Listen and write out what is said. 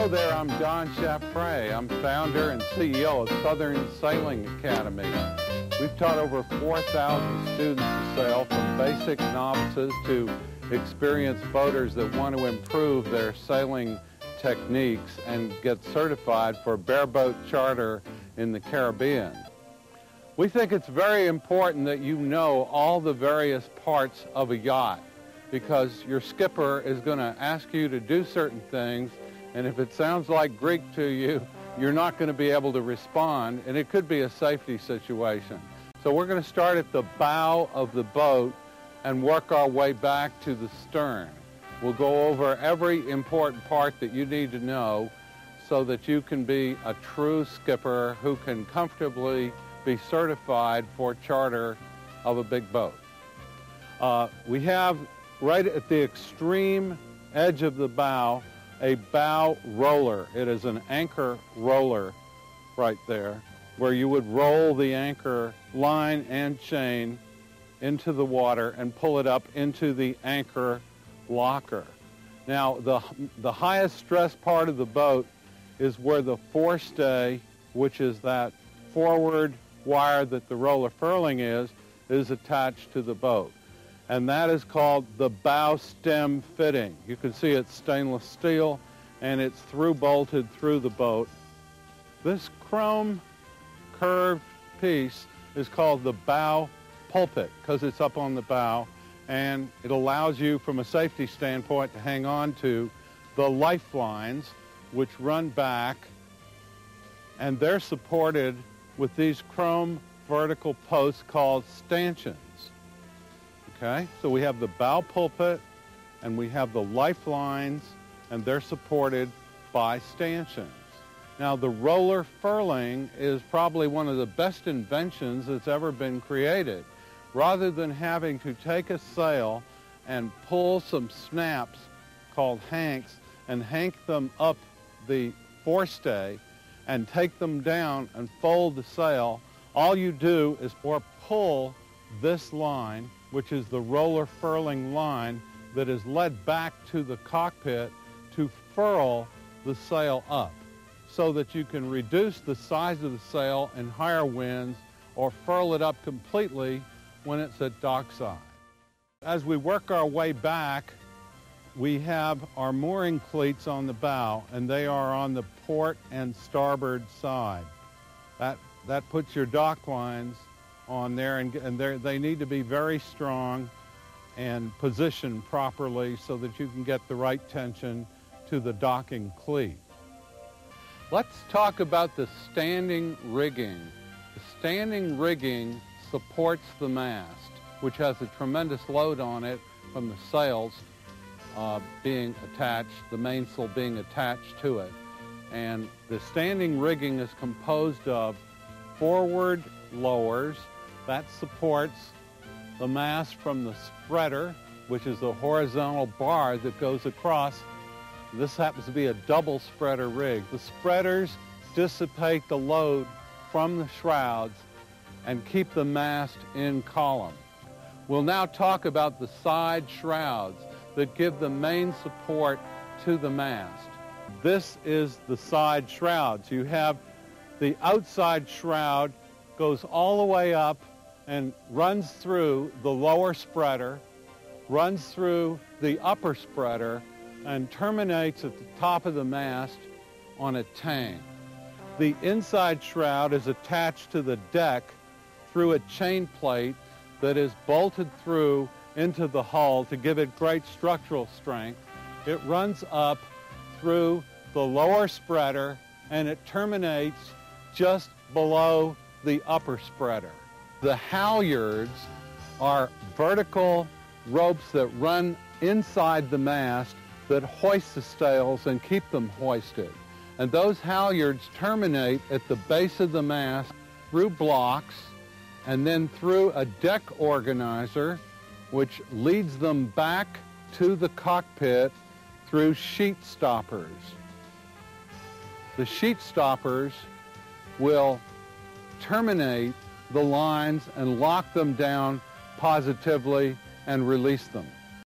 Hello there, I'm Don Chaffray. I'm founder and CEO of Southern Sailing Academy. We've taught over 4,000 students to sail, from basic novices to experienced boaters that want to improve their sailing techniques and get certified for bareboat charter in the Caribbean. We think it's very important that you know all the various parts of a yacht, because your skipper is going to ask you to do certain things, and if it sounds like Greek to you, you're not going to be able to respond, and it could be a safety situation. So we're going to start at the bow of the boat and work our way back to the stern. We'll go over every important part that you need to know so that you can be a true skipper who can comfortably be certified for charter of a big boat. We have right at the extreme edge of the bow a bow roller. It is an anchor roller right there, where you would roll the anchor line and chain into the water and pull it up into the anchor locker. Now, the highest stress part of the boat is where the forestay, which is that forward wire that the roller furling is attached to the boat. And that is called the bow stem fitting. You can see it's stainless steel, and it's bolted through the boat. This chrome curved piece is called the bow pulpit because it's up on the bow, and it allows you, from a safety standpoint, to hang on to the lifelines, which run back, and they're supported with these chrome vertical posts called stanchions. Okay, so we have the bow pulpit and we have the lifelines, and they're supported by stanchions. Now, the roller furling is probably one of the best inventions that's ever been created. Rather than having to take a sail and pull some snaps called hanks and hank them up the forestay and take them down and fold the sail, all you do is pull this line, which is the roller furling line that is led back to the cockpit to furl the sail up, so that you can reduce the size of the sail in higher winds or furl it up completely when it's at dockside. As we work our way back, we have our mooring cleats on the bow, and they are on the port and starboard side. That puts your dock lines on there, and they need to be very strong and positioned properly so that you can get the right tension to the docking cleat. Let's talk about the standing rigging. The standing rigging supports the mast, which has a tremendous load on it from the sails being attached, the mainsail being attached to it. And the standing rigging is composed of forward lowers that supports the mast from the spreader, which is the horizontal bar that goes across. This happens to be a double spreader rig. The spreaders dissipate the load from the shrouds and keep the mast in column. We'll now talk about the side shrouds that give the main support to the mast. This is the side shrouds. You have the outside shroud goes all the way up and runs through the lower spreader, runs through the upper spreader, and terminates at the top of the mast on a tang. The inside shroud is attached to the deck through a chain plate that is bolted through into the hull to give it great structural strength. It runs up through the lower spreader, and it terminates just below the upper spreader. The halyards are vertical ropes that run inside the mast that hoist the sails and keep them hoisted. And those halyards terminate at the base of the mast through blocks and then through a deck organizer, which leads them back to the cockpit through sheet stoppers. The sheet stoppers will terminate the lines and lock them down positively and release them.